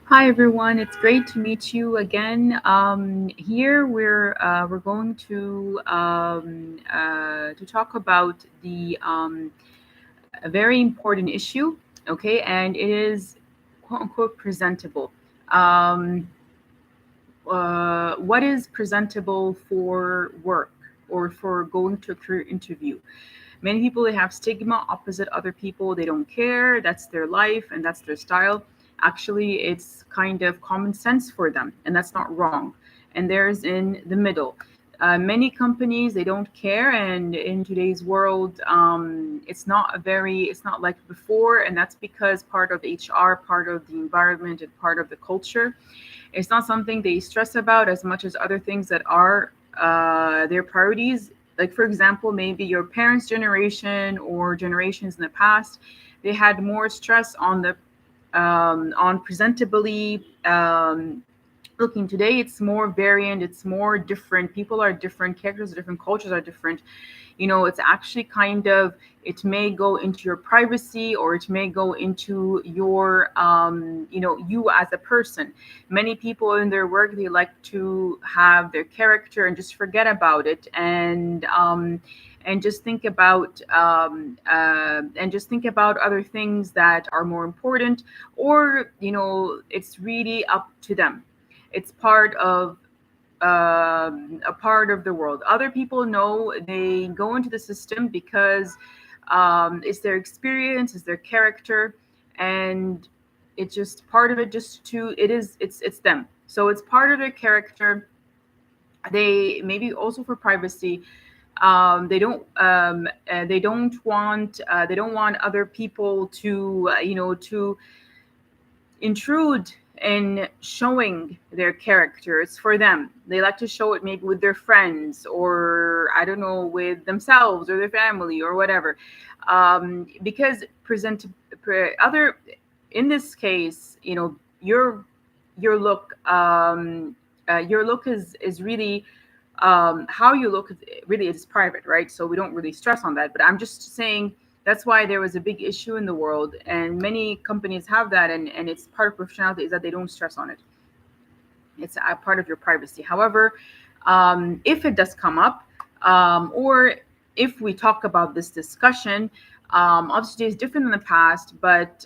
Hi everyone, it's great to meet you again. Here we're going to talk about the a very important issue, okay, and it is quote unquote presentable. Um, what is presentable for work or for going to a career interview? Many people they have stigma opposite other people. They don't care. That's their life and that's their style. Actually, it's kind of common sense for them, and that's not wrong. And there's in the middle. Many companies they don't care, and in today's world, it's not like before, and that's because part of HR, part of the environment, and part of the culture. It's not something they stress about as much as other things that are their priorities. Like, for example, maybe your parents' generation or generations in the past, they had more stress on the on presentably looking. Today it's more variant, it's more different, people are different, characters are different, cultures are different. It's actually kind of, it may go into your privacy or it may go into your you as a person. Many people in their work they like to have their character and just forget about it, and just think about other things that are more important, or it's really up to them. It's a part of the world. Other people know they go into the system because it's their experience, it's their character, and it's just part of it. Just to it is it's them. So it's part of their character. They maybe also for privacy. They don't want other people to to intrude in showing their character. It's for them. They like to show it maybe with their friends, or I don't know, with themselves or their family or whatever. Because other in this case, your look your look is really how you look really is private, right? So we don't really stress on that. But I'm just saying that's why there was a big issue in the world, and many companies have that, and it's part of professionality is that they don't stress on it. It's a part of your privacy. However, if it does come up, or if we talk about this discussion, obviously it's different than the past, but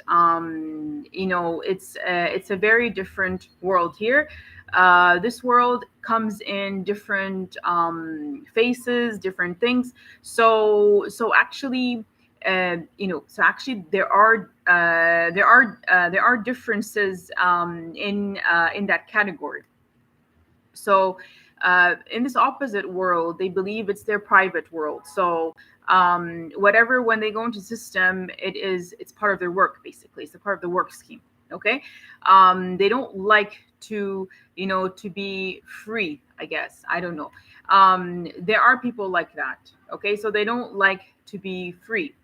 it's a very different world here. This world comes in different faces, different things. So actually, there are differences in that category. So in this opposite world, they believe it's their private world. So whatever, when they go into system, it's part of their work. Basically, it's a part of the work scheme. Okay. They don't like to to be free, I guess. I don't know. There are people like that. Okay, so they don't like to be free.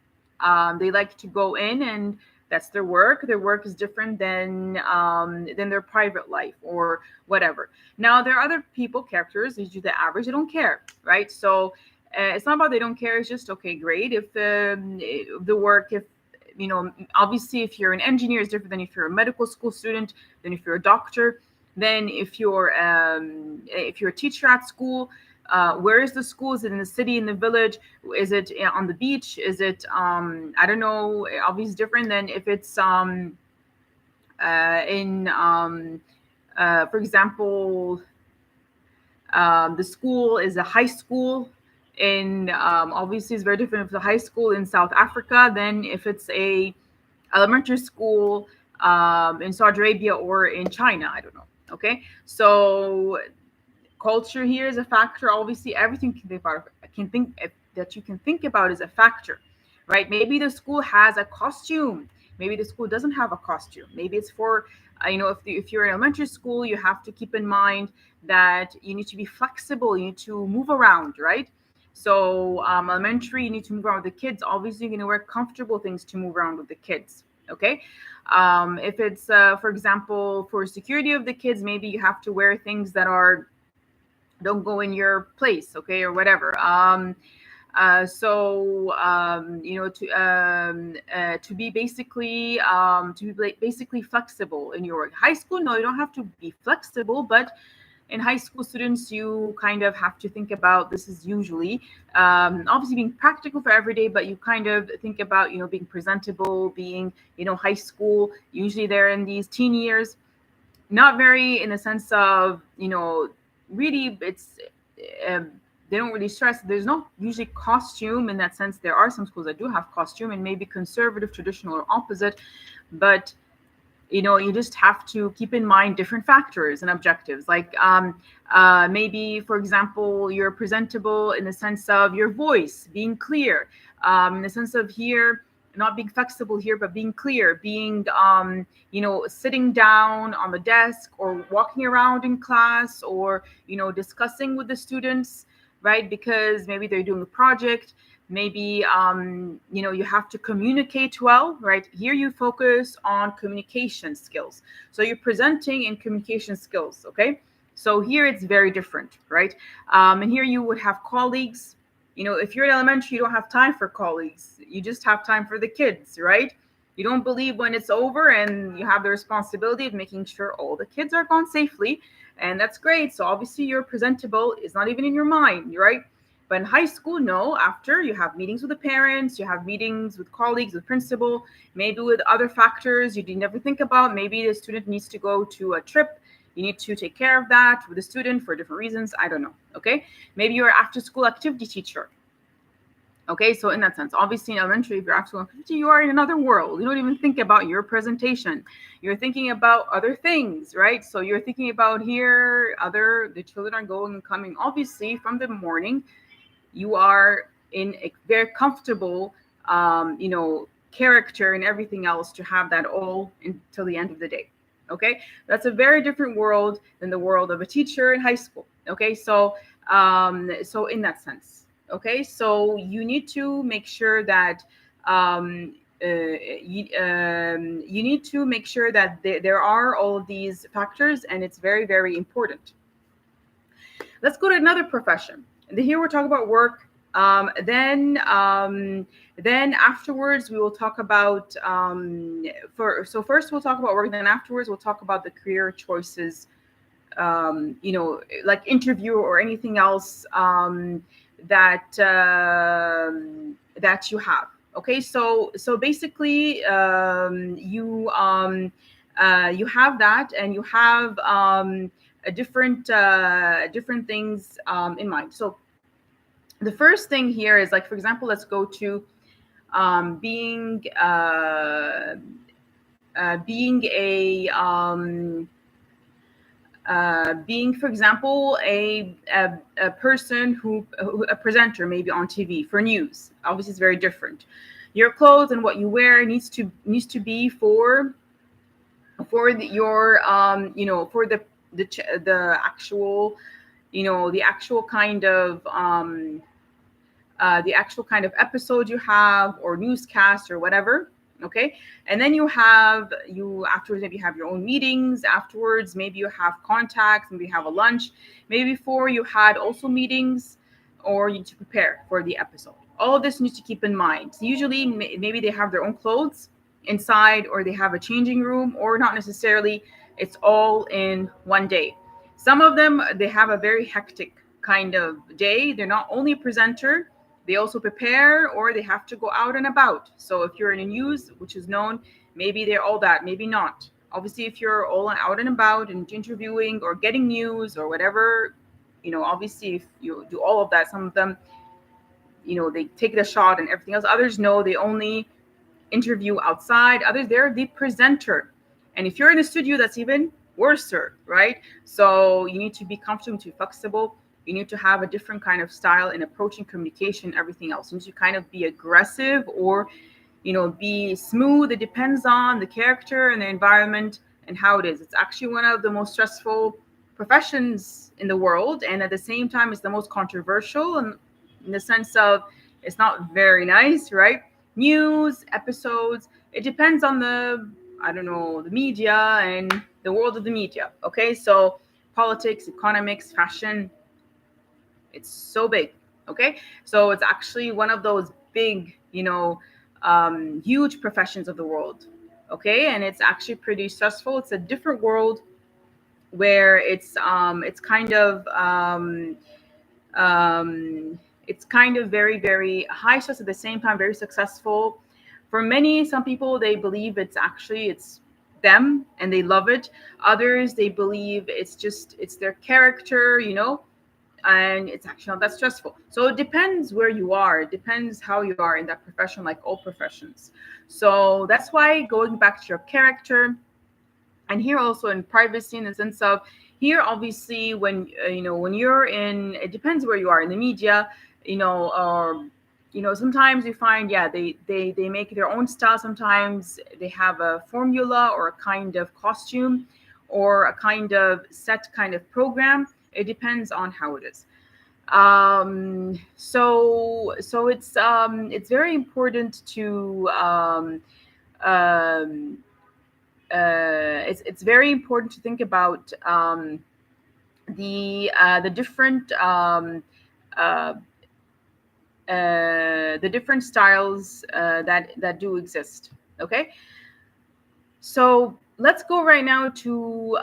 They like to go in, and that's their work. Their work is different than their private life or whatever. Now there are other people, characters, usually the average, they don't care, right? So it's not about they don't care. It's just okay, great. If the work, if obviously, if you're an engineer, it's different than if you're a medical school student, than if you're a doctor, then if you're a teacher at school. Where is the school? Is it in the city, in the village? Is it on the beach? Is it I don't know, obviously different than if it's in for example, the school is a high school in obviously it's very different if it's a high school in South Africa than if it's a elementary school in Saudi Arabia or in China. I don't know. Okay, so culture here is a factor. Obviously, everything that you can think about is a factor, right? Maybe the school has a costume. Maybe the school doesn't have a costume. Maybe it's for if you're in elementary school, you have to keep in mind that you need to be flexible. You need to move around, right? So elementary, you need to move around with the kids. Obviously, you're going to wear comfortable things to move around with the kids. Okay. If it's for example, for security of the kids, maybe you have to wear things that are don't go in your place, okay, or whatever. To be basically basically flexible in your work. High school, no, you don't have to be flexible, but in high school students, you kind of have to think about, this is usually obviously being practical for every day, but you kind of think about, being presentable, being, high school. Usually they're in these teen years, not very in the sense of, really it's um, they don't really stress. There's no usually costume in that sense. There are some schools that do have costume and maybe conservative, traditional, or opposite, but you just have to keep in mind different factors and objectives, like maybe, for example, you're presentable in the sense of your voice being clear, in the sense of here not being flexible here, but being clear, being sitting down on the desk or walking around in class, or discussing with the students, right? Because maybe they're doing a project, maybe you have to communicate well, right? Here you focus on communication skills, so you're presenting in communication skills. Okay, so here it's very different, right? And here you would have colleagues. If you're in elementary, you don't have time for colleagues, you just have time for the kids, right? You don't believe when it's over, and you have the responsibility of making sure all the kids are gone safely, and that's great. So obviously you're presentable, is not even in your mind, right? But in high school, no, after you have meetings with the parents, you have meetings with colleagues, with principal, maybe with other factors you didn't ever think about. Maybe the student needs to go to a trip. You need to take care of that with the student for different reasons. I don't know. Okay. Maybe you're after school activity teacher. Okay, so in that sense, obviously in elementary, if you're after school activity, you are in another world. You don't even think about your presentation. You're thinking about other things, right? So you're thinking about here, the children are going and coming. Obviously, from the morning, you are in a very comfortable, character and everything else to have that all until the end of the day. Okay, that's a very different world than the world of a teacher in high school. Okay, so in that sense, okay, so you need to make sure that you need to make sure that there are all of these factors, and it's very, very important. Let's go to another profession. And here we're talking about work. Then afterwards we will talk about so first we'll talk about work. Then afterwards we'll talk about the career choices. Like interview or anything else that you have. Okay, so basically you have that, and you have a different things in mind. So the first thing here is, like, for example, let's go to being, for example, a person who a presenter, maybe on TV for news. Obviously, it's very different. Your clothes and what you wear needs to be for your for the actual the actual kind of episode you have, or newscast, or whatever. Okay, and then you afterwards, maybe you have your own meetings afterwards, maybe you have contacts, maybe you have a lunch, maybe before you had also meetings, or you need to prepare for the episode. All of this needs to keep in mind. So usually maybe they have their own clothes inside, or they have a changing room, or not necessarily. It's all in one day. Some of them, they have a very hectic kind of day. They're not only a presenter, they also prepare, or they have to go out and about. So if you're in a news, which is known, maybe they're all that, maybe not. Obviously, if you're all out and about and interviewing or getting news or whatever, obviously if you do all of that, some of them, they take the shot and everything else. Others, no, they only interview outside. Others, they're the presenter. And if you're in a studio, that's even worse, right? So you need to be comfortable, to be flexible. You need to have a different kind of style in approaching communication, everything else. You need to kind of be aggressive, or be smooth. It depends on the character and the environment and how it is. It's actually one of the most stressful professions in the world, and at the same time it's the most controversial, and in the sense of it's not very nice, right? News episodes, it depends on the media and the world of the media. Okay, so politics, economics, fashion, it's so big. Okay, so it's actually one of those big, huge professions of the world. Okay, and it's actually pretty stressful. It's a different world where it's kind of um, it's kind of very, very high stress, at the same time very successful. For many, some people, they believe it's them and they love it. Others, they believe it's their character, and it's actually not that stressful. So it depends where you are. It depends how you are in that profession, like all professions. So that's why, going back to your character, and here also in privacy, in the sense of, here obviously, when when you're in, it depends where you are in the media, sometimes you find, yeah, they make their own style. Sometimes they have a formula or a kind of costume or a kind of set kind of program. It depends on how it is. So it's very important to um, it's very important to think about the different uh, the different styles that do exist. Okay, so let's go right now to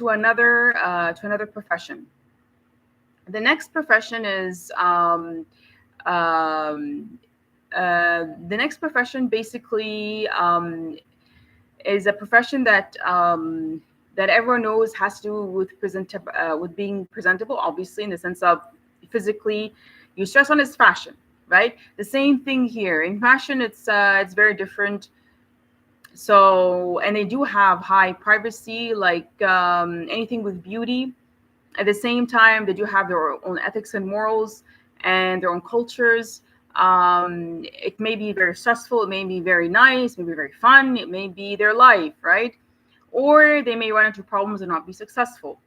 another profession. The next profession is um, the next profession basically is a profession that everyone knows has to do with being presentable, obviously, in the sense of physically. You stress on is fashion, right? The same thing here in fashion. It's very different. So, and they do have high privacy, like anything with beauty. At the same time, they do have their own ethics and morals and their own cultures. It may be very stressful, it may be very nice, maybe very fun, it may be their life, right? Or they may run into problems and not be successful.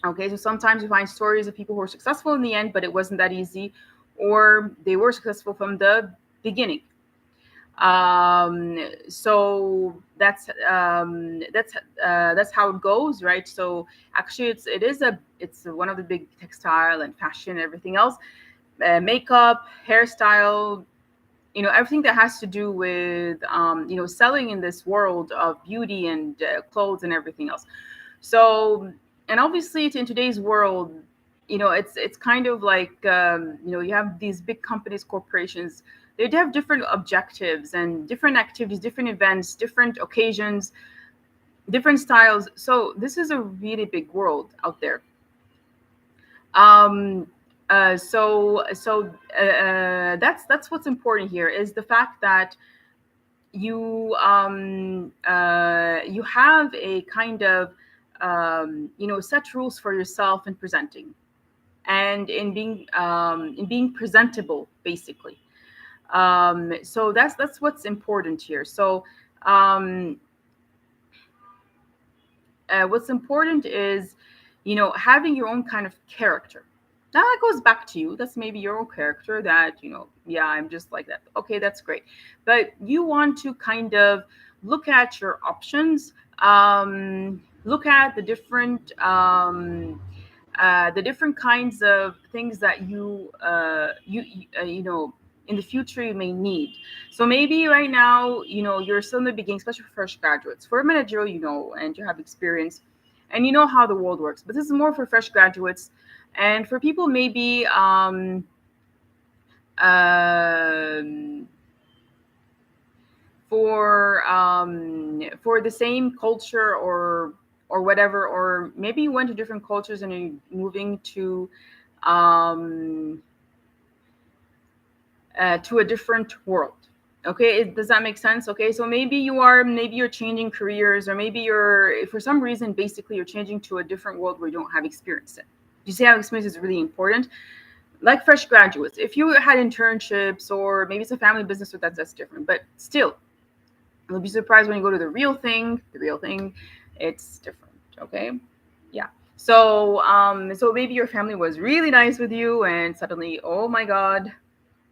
Okay, so sometimes you find stories of people who are successful in the end, but it wasn't that easy, or they were successful from the beginning. So that's how it goes, right? So actually, it's one of the big textile and fashion and everything else, makeup, hairstyle, everything that has to do with selling in this world of beauty and clothes and everything else. So, and obviously, in today's world, it's kind of like you have these big companies, corporations. They do have different objectives and different activities, different events, different occasions, different styles. So this is a really big world out there. Um, that's what's important here, is the fact that you have a kind of set rules for yourself in presenting and in being presentable, basically. So that's what's important here. So um, what's important is having your own kind of character. Now that goes back to you. That's maybe your own character, that yeah, I'm just like that. Okay, that's great. But you want to kind of look at your options, look at the different kinds of things that in the future you may need. So maybe right now, you're still in the beginning, especially for fresh graduates. For a managerial, and you have experience, and you know how the world works. But this is more for fresh graduates, and for people maybe um, for the same culture, or whatever, or maybe you went to different cultures and you're moving um, to a different world. Okay, does that make sense? Okay, so maybe you're changing careers, or maybe you're, for some reason, basically you're changing to a different world where you don't have experience in. You see how experience is really important? Like fresh graduates, if you had internships, or maybe it's a family business, so that's different. But still, you'll be surprised when you go to the real thing. The real thing, it's different. Okay, yeah. So maybe your family was really nice with you, and suddenly, oh my God,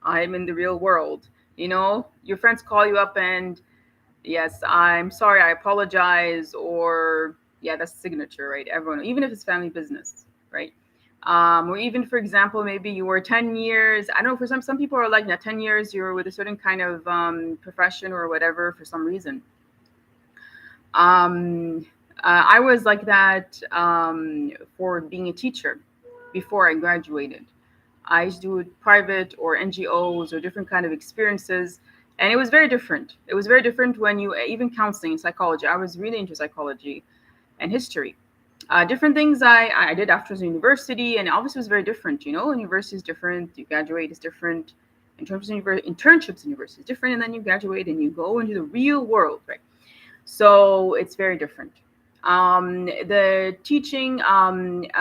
I'm in the real world. Your friends call you up and, yes, I'm sorry, I apologize, or yeah, that's signature, right? Everyone, even if it's family business, right? Or even, for example, maybe you were 10 years. I don't know, for some people are like that. 10 years you're with a certain kind of profession or whatever for some reason. Um, I was like that for being a teacher before I graduated. I used to do private or NGOs or different kind of experiences, and it was very different. It was very different when you even counseling and psychology. I was really into psychology and history. Different things I did after university, and obviously it was very different. You know, university is different. You graduate is different. In terms of internships, university is different, and then you graduate and you go into the real world, right? So it's very different. The teaching and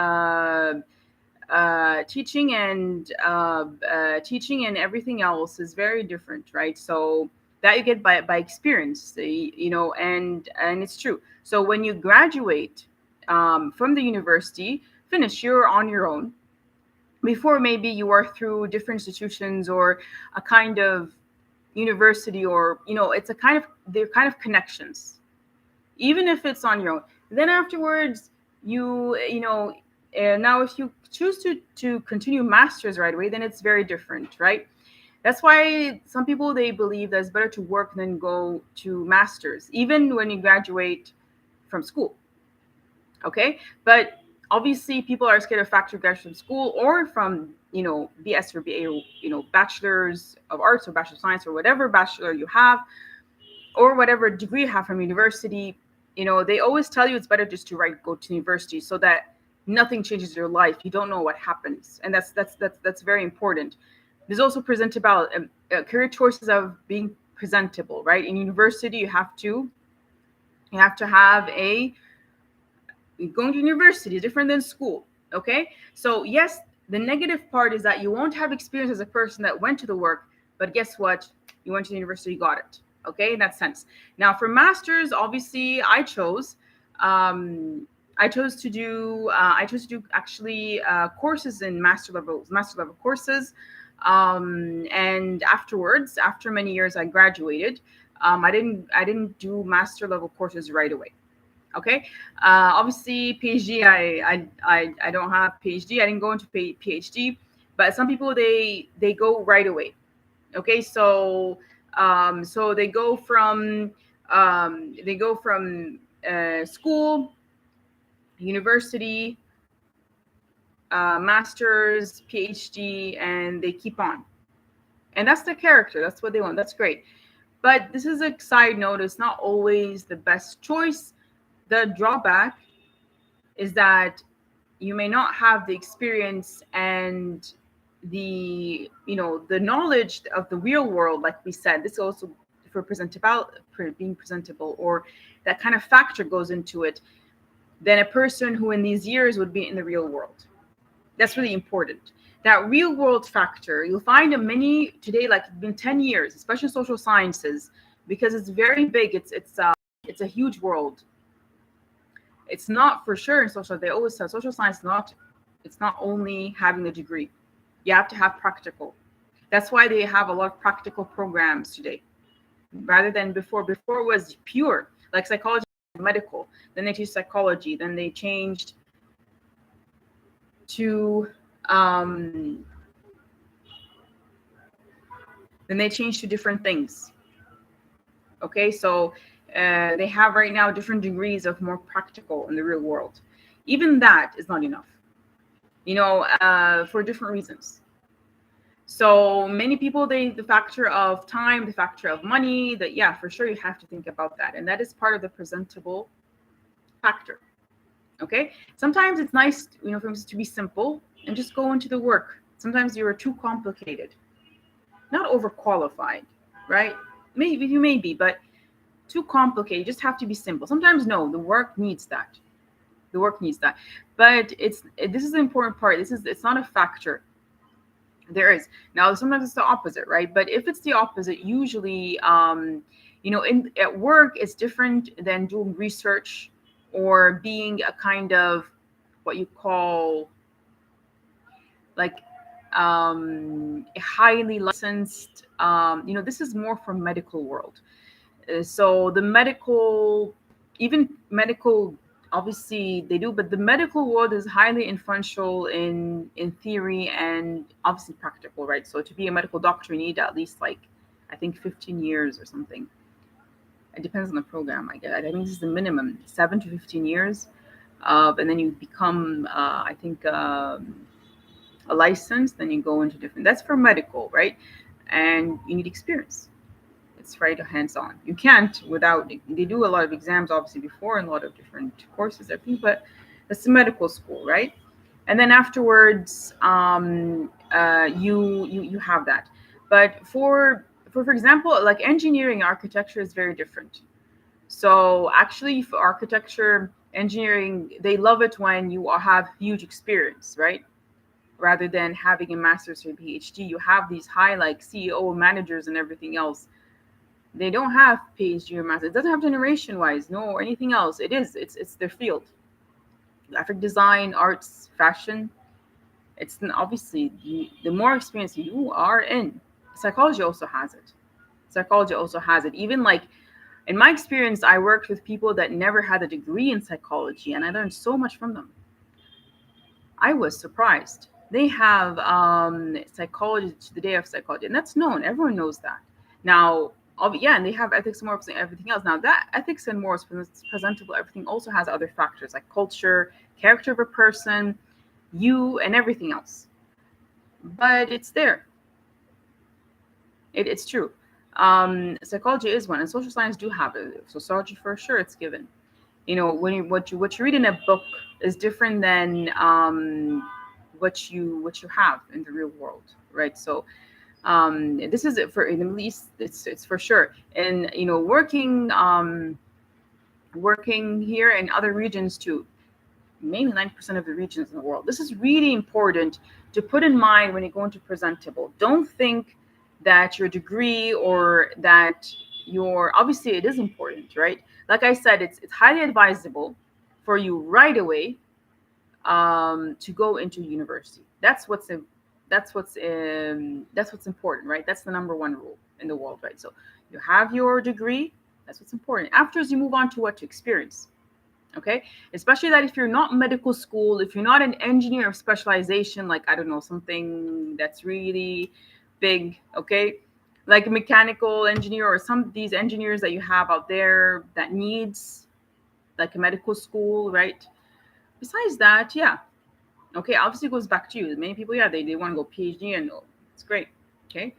everything else is very different, right? So that you get by experience, you know, and it's true. So when you graduate from the university, finish, you're on your own. Before, maybe you are through different institutions or a kind of university, or you know, it's a kind of, they're kind of connections, even if it's on your own. Then afterwards, you know, now if you choose to continue masters right away, then it's very different, right? That's why some people, they believe that it's better to work than go to masters, even when you graduate from school. Okay, but obviously people are scared of factor graduation from school or from, you know, BS or BA, or, you know, bachelors of arts or bachelor of science or whatever bachelor you have, or whatever degree you have from university. You know, they always tell you it's better just to go to university, so that nothing changes your life. You don't know what happens, and that's very important. There's also presentable, career choices of being presentable, right? In university, you have to have a, going to university is different than school. Okay, so yes, the negative part is that you won't have experience as a person that went to the work, but guess what? You went to the university, you got it. Okay, in that sense. Now for masters, obviously I chose to do actually courses in master level courses, and afterwards, after many years, I graduated. I didn't do master level courses right away. Okay, obviously PhD. I don't have PhD. I didn't go into PhD, but some people, they go right away. Okay, so they go from school, university, masters, PhD, and they keep on. And that's the character. That's what they want. That's great. But this is a side note. It's not always the best choice. The drawback is that you may not have the experience and the knowledge of the real world, like we said. This also for being presentable, or that kind of factor goes into it, than a person who in these years would be in the real world. That's really important. That real world factor, you'll find a many today, like it's been 10 years, especially in social sciences, because it's very big. It's a huge world. It's not for sure in social. They always say social science not. It's not only having the degree. You have to have practical. That's why they have a lot of practical programs today, rather than before. Before it was pure, like psychology, medical. Then they changed psychology. Then they changed to um, different things. Okay, so they have right now different degrees of more practical in the real world. Even that is not enough, for different reasons. So many people, the factor of time, the factor of money, that, yeah, for sure you have to think about that. And that is part of the presentable factor. Okay. Sometimes it's nice, for instance, to be simple and just go into the work. Sometimes you're too complicated, not overqualified, right? Maybe you may be, but too complicated. You just have to be simple. Sometimes no, the work needs that. The work needs that. This is the important part. It's not a factor. There is. Now sometimes it's the opposite, right? But if it's the opposite, usually at work it's different than doing research or being a kind of what you call like a highly licensed, this is more from medical world. So the medical, even medical obviously they do, but the medical world is highly influential in theory and obviously practical, right? So to be a medical doctor, you need at least like, I think 15 years or something. It depends on the program. I guess I think this is the minimum, 7 to 15 years, and then you become, I think, a license. Then you go into different. That's for medical, right? And you need experience. It's right hands on. You can't without. They do a lot of exams obviously before and a lot of different courses, I think, but that's the medical school, right? And then afterwards, you have that. But for example, like engineering, architecture is very different. So actually, for architecture, engineering, they love it when you have huge experience, right? Rather than having a master's or PhD, you have these high like CEO managers and everything else. They don't have PhD or master. It doesn't have generation wise, no, or anything else. It's their field. Graphic design, arts, fashion. It's obviously the more experience you are in. Psychology also has it. Psychology also has it. Even like in my experience, I worked with people that never had a degree in psychology, and I learned so much from them. I was surprised. They have psychology to the day of psychology, and that's known. Everyone knows that. Now, yeah, and they have ethics and morals and everything else. Now, that ethics and morals, presentable, everything also has other factors like culture, character of a person, you, and everything else. But it's there. It's true. Psychology is one, and social science do have it. Sociology for sure, it's given. When what you read in a book is different than what you have in the real world, right? So this is it for in the Middle East. It's for sure. And working here in other regions too, mainly 90% of the regions in the world. This is really important to put in mind when you go into presentable. Don't think that your degree or that your, obviously it is important, right? Like I said, it's highly advisable for you right away to go into university. That's what's important, right? That's the number one rule in the world, right? So you have your degree. That's what's important. Afterwards, you move on to what to experience. Okay, especially that if you're not medical school, if you're not an engineer of specialization, like I don't know, something that's really big, okay, like a mechanical engineer or some of these engineers that you have out there that needs like a medical school, right? Besides that, yeah, okay, obviously it goes back to you. Many people, yeah, they want to go PhD, and oh, it's great. Okay,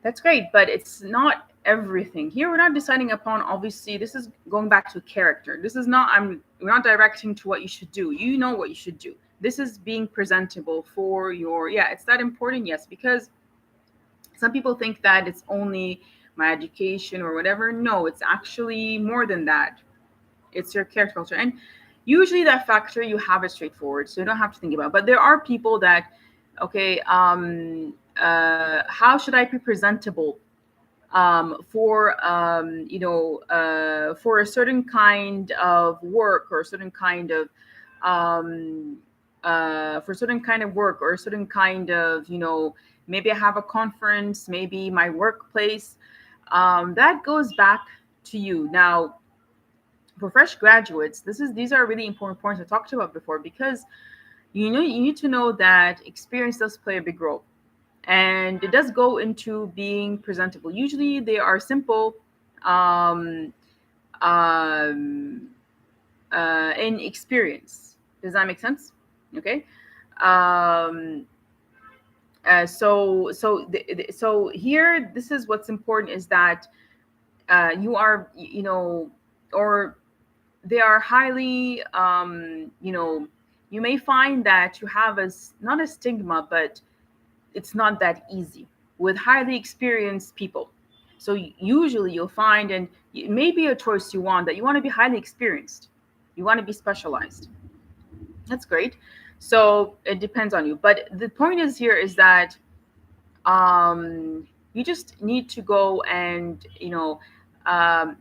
that's great, but it's not everything. Here we're not deciding upon, obviously this is going back to character. This is not, we're not directing to what you should do. You know what you should do. This is being presentable for your, yeah, it's that important, yes, because some people think that it's only my education or whatever. No, it's actually more than that. It's your character culture. And usually that factor, you have it straightforward, so you don't have to think about it. But there are people that, okay, how should I be presentable for a certain kind of work or a certain kind of um, for a certain kind of work or a certain kind of, maybe I have a conference, maybe my workplace. That goes back to you. Now, for fresh graduates, these are really important points I talked about before, because you need to know that experience does play a big role, and it does go into being presentable. Usually they are simple um, um, in experience. Does that make sense? Okay. um, so here, this is what's important, is that you are, or they are highly, you may find that you have not a stigma, but it's not that easy with highly experienced people. So usually you'll find, and it may be a choice you want, that you want to be highly experienced, you want to be specialized. That's great. So it depends on you. But the point is here is that you just need to go and, um,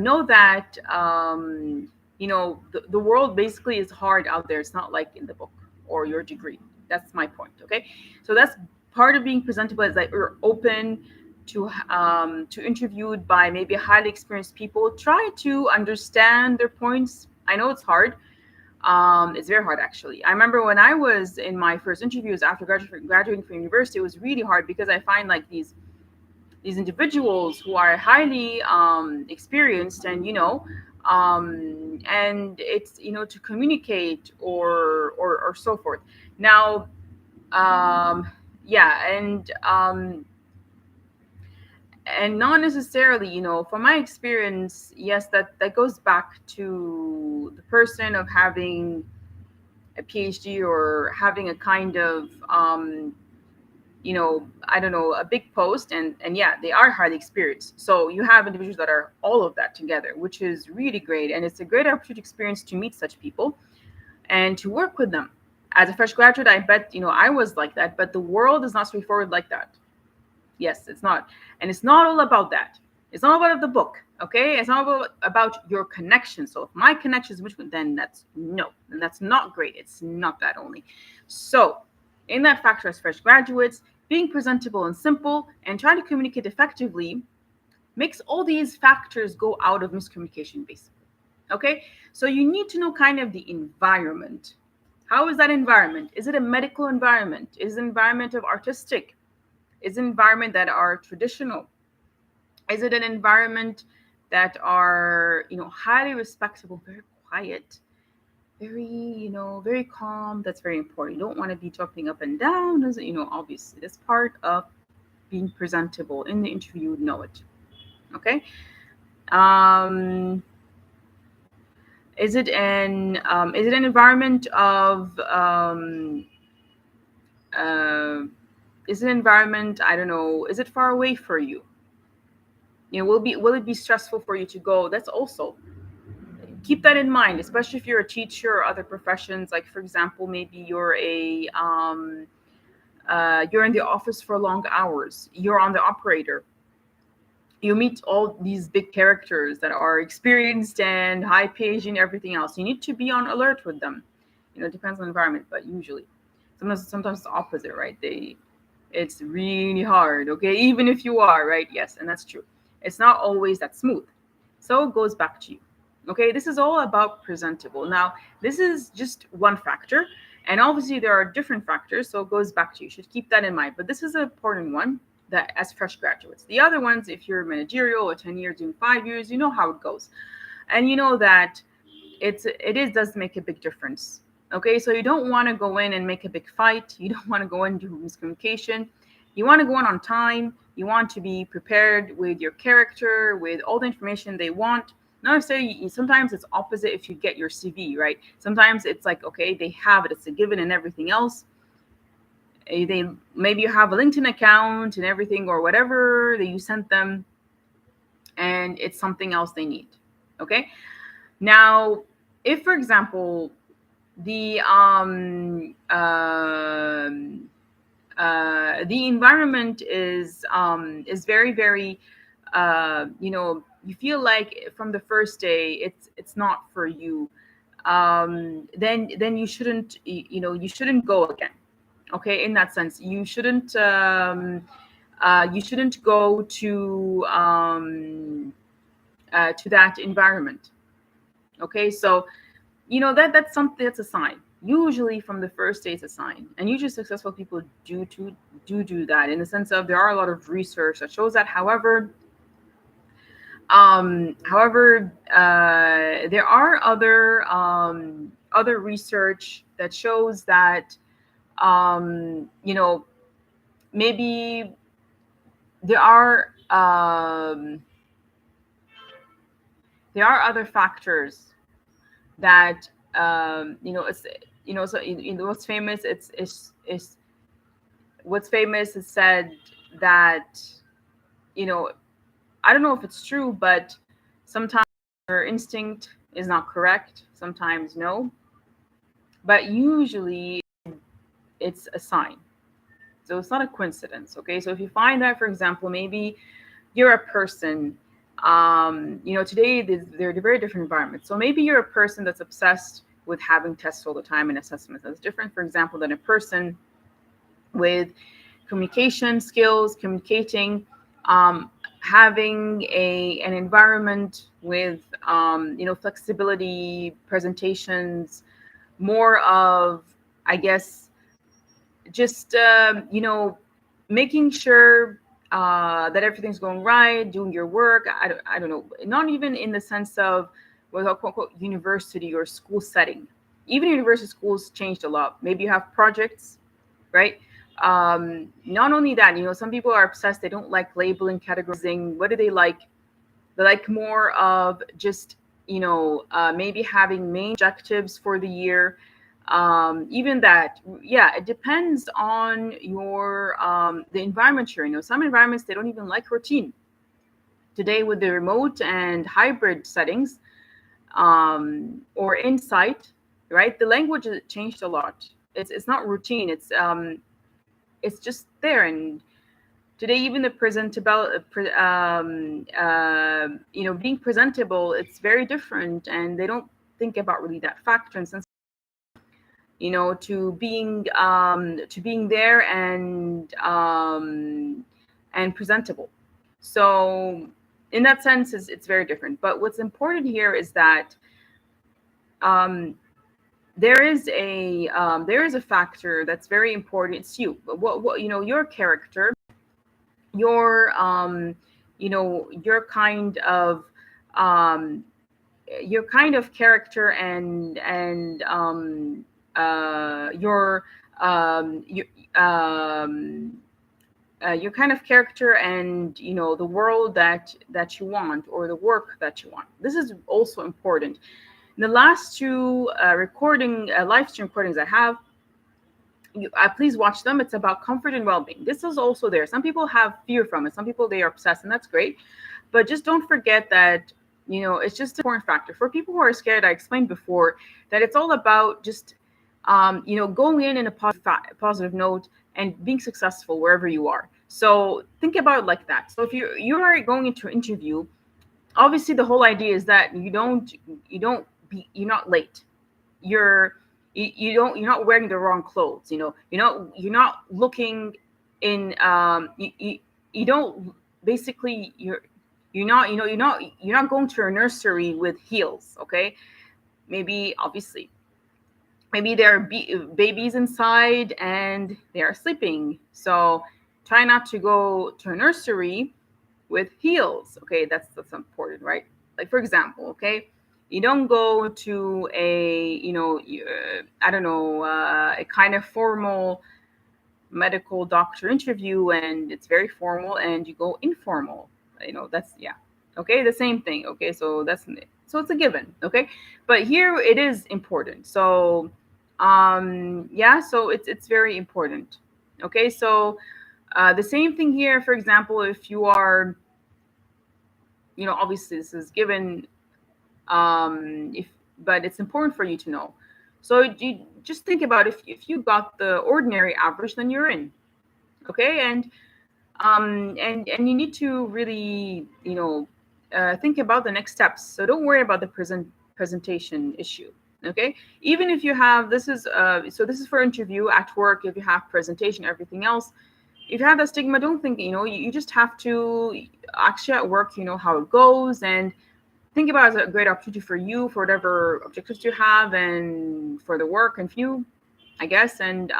know that the world basically is hard out there. It's not like in the book or your degree. That's my point. Okay, so that's part of being presentable, is that you're open, to interviewed by maybe highly experienced people, try to understand their points. I know it's hard. It's very hard, actually. I remember when I was in my first interviews after graduating from university, it was really hard because I find like these individuals who are highly experienced, and and it's to communicate or so forth. Now, um, yeah, and not necessarily, from my experience, yes, that goes back to the person of having a PhD or having a kind of I don't know, a big post, and yeah, they are highly experienced. So you have individuals that are all of that together, which is really great, and it's a great opportunity experience to meet such people and to work with them. As a fresh graduate, I bet I was like that, but the world is not straightforward like that. Yes, it's not. And it's not all about that. It's not about the book, okay? It's not about your connection. So if my connection is which one, then that's no. And that's not great. It's not that only. So in that factor, as fresh graduates, being presentable and simple and trying to communicate effectively makes all these factors go out of miscommunication, basically. Okay? So you need to know kind of the environment. How is that environment? Is it a medical environment? Is it an environment of artistic? Is it an environment that are traditional? Is it an environment that are, highly respectable, very quiet, very, very calm? That's very important. You don't want to be jumping up and down. Doesn't, obviously, that's part of being presentable. In the interview, you would know it. Okay. Um, is it an environment of uh, is it an environment, I don't know, is it far away for you? Will it be stressful for you to go? That's also, keep that in mind, especially if you're a teacher or other professions. Like, for example, maybe you're in the office for long hours, you're on the operator, you meet all these big characters that are experienced and high page and everything else. You need to be on alert with them. It depends on the environment, but usually sometimes it's the opposite, right? It's really hard, okay, even if you are right. Yes, and that's true. It's not always that smooth. So it goes back to you. Okay, this is all about presentable. Now, this is just one factor, and obviously there are different factors, so it goes back to you. You should keep that in mind. But this is an important one, that as fresh graduates. The other ones, if you're managerial or 10 years, doing 5 years, you know how it goes. And you know that does make a big difference. Okay, so you don't want to go in and make a big fight. You don't want to go in and do miscommunication. You want to go in on time. You want to be prepared with your character, with all the information they want. Not necessarily, sometimes it's opposite if you get your CV, right? Sometimes it's like, okay, they have it, it's a given and everything else. They maybe you have a LinkedIn account and everything or whatever that you sent them, and it's something else they need. Okay. Now, if, for example, the environment is very, very you feel like from the first day it's not for you, then you shouldn't, you shouldn't go again. Okay, in that sense, you shouldn't go to that environment. Okay, so that's something, that's a sign. Usually from the first day, it's a sign, and usually successful people do that, in the sense of there are a lot of research that shows that. However, there are other research that shows that maybe there are other factors that it's so what's famous, it's what's famous is said that I don't know if it's true, but sometimes your instinct is not correct, sometimes no, but usually it's a sign. So it's not a coincidence. Okay, so if you find that, for example, maybe you're a person, today they're very different environments. So maybe you're a person that's obsessed with having tests all the time and assessments. That's different, for example, than a person with communication skills, communicating, um, having an environment with flexibility, presentations, more of, I guess, just making sure that everything's going right, doing your work. I don't know, not even in the sense of well, quote unquote university or school setting. Even university schools changed a lot. Maybe you have projects, right? Not only that, some people are obsessed. They don't like labeling, categorizing. What do they like? They like more of just maybe having main objectives for the year. Even that, yeah, it depends on your the environment you're in. Some environments, they don't even like routine. Today, with the remote and hybrid settings, or insight, right, the language has changed a lot. It's not routine. It's just there. And today, even the presentable, being presentable, it's very different, and they don't think about really that factor. And since to being there and presentable. So in that sense, it's very different. But what's important here is that um, there is a factor that's very important. It's you. What your character, your your um, kind of character, and your your kind of character, and the world that you want, or the work that you want. This is also important. In the last two live stream recordings I have, please watch them. It's about comfort and well-being. This is also there. Some people have fear from it. Some people, they are obsessed, and that's great. But just don't forget that it's just an important factor for people who are scared. I explained before that it's all about just going in a positive note and being successful wherever you are. So think about it like that. So if you are going into an interview, obviously the whole idea is that you're not late. You're not wearing the wrong clothes. You're not looking in you don't basically you're not going to a nursery with heels. Okay, maybe, obviously, maybe there are babies inside and they are sleeping. So try not to go to a nursery with heels. Okay, that's important, right? Like, for example, okay, you don't go to I don't know, a kind of formal medical doctor interview, and it's very formal, and you go informal. That's, yeah, okay, the same thing. Okay, so it's a given. Okay, but here it is important. So yeah, so it's very important. Okay, so the same thing here. For example, if you are, obviously this is given, if but it's important for you to know. So you just think about, if you got the ordinary average, then you're in. Okay, and you need to really think about the next steps. So don't worry about the presentation issue. Okay, even if you have, this is this is for interview. At work, if you have presentation, everything else, if you have that stigma, don't think, you just have to, actually, at work, how it goes, and think about it as a great opportunity for you, for whatever objectives you have, and for the work and few, I guess. And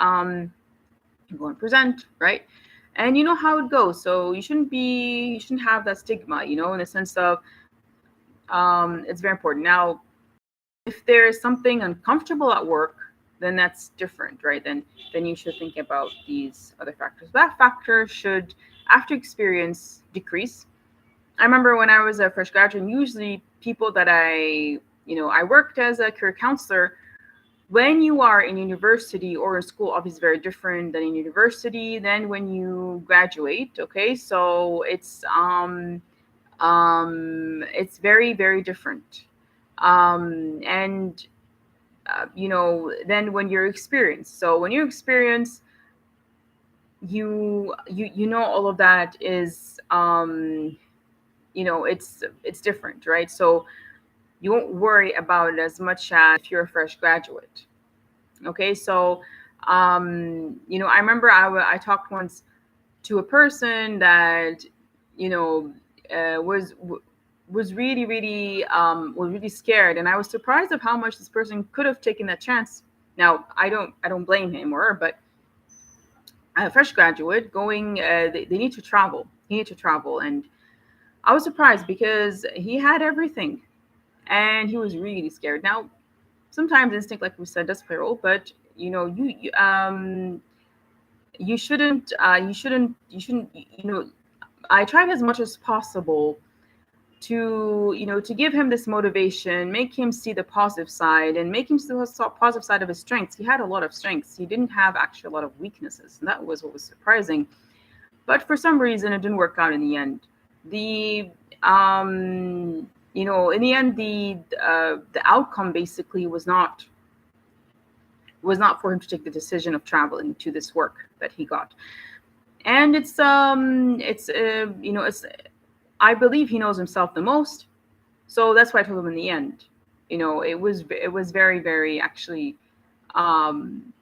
you go and present, right? And you know how it goes. So you shouldn't have that stigma, in the sense of, it's very important. Now, if there's something uncomfortable at work, then that's different, right? Then you should think about these other factors. That factor should, after experience, decrease. I remember when I was a fresh graduate, and usually people that I worked as a career counselor. When you are in university or in school, obviously very different than in university, than when you graduate. Okay, so it's very, very different. And then when you're experienced. So when you experience, you know all of that is it's different, right? So you won't worry about it as much as if you're a fresh graduate. Okay, so I remember I talked once to a person that you know, was really, really, was really scared, and I was surprised of how much this person could have taken that chance. Now, I don't blame him or her, but a fresh graduate going, they need to travel. He need to travel, and I was surprised because he had everything, and he was really scared. Now, sometimes instinct, like we said, does play a role, but you shouldn't, I tried as much as possible to give him this motivation, make him see the positive side, and make him see the positive side of his strengths. He had a lot of strengths. He didn't have actually a lot of weaknesses, and that was what was surprising. But for some reason, it didn't work out in the end. The in the end, the outcome basically was not for him to take the decision of traveling to this work that he got. And it's I believe he knows himself the most, so that's why I told him in the end. It was very, very actually, um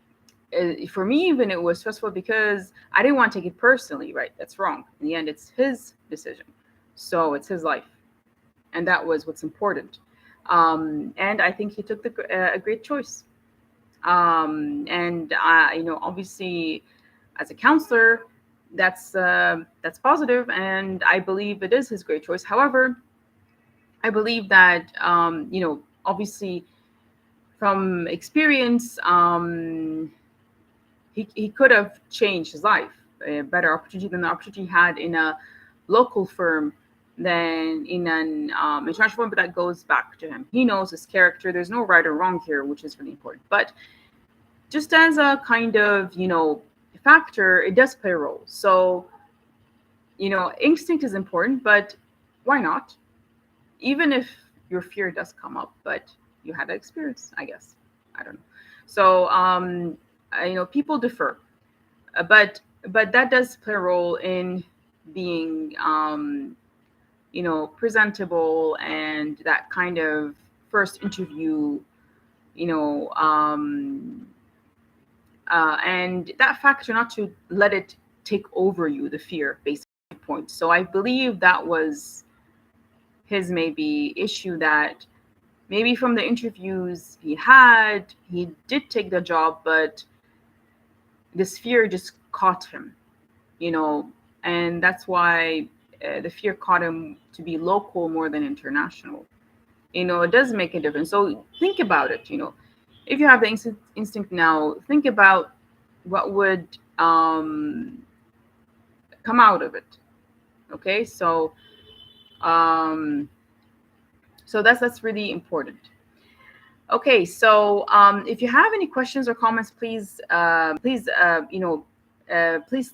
for me even, it was stressful because I didn't want to take it personally. Right, that's wrong. In the end, it's his decision, so it's his life, and that was what's important. And I think he took a great choice. And obviously, as a counselor, that's positive, and I believe it is his great choice. However, I believe that, obviously, from experience, he could have changed his life, a better opportunity than the opportunity he had in a local firm than in an international firm. But that goes back to him. He knows his character. There's no right or wrong here, which is really important. But just as a kind of, factor, it does play a role. So, instinct is important, but why not? Even if your fear does come up, but you had that experience, I guess. I don't know. So, people differ, but that does play a role in being, presentable, and that kind of first interview, you know, and that factor, not to let it take over you, the fear, basically, point. So I believe that was his maybe issue, that maybe from the interviews he did take the job, but this fear just caught him, you know, and that's why the fear caught him to be local more than international. It does make a difference. So think about it. If you have the instinct now, think about what would come out of it. Okay, um, so that's really important. Okay, so if you have any questions or comments, please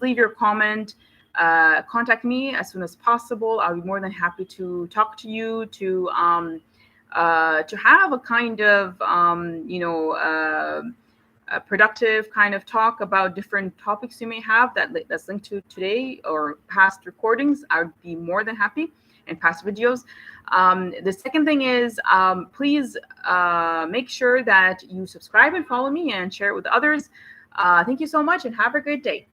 leave your comment. Contact me as soon as possible. I'll be more than happy to talk to you, to have a kind of a productive kind of talk about different topics you may have that's linked to today or past recordings. I would be more than happy, and past videos. The second thing is, please make sure that you subscribe and follow me and share it with others. Thank you so much, and have a great day.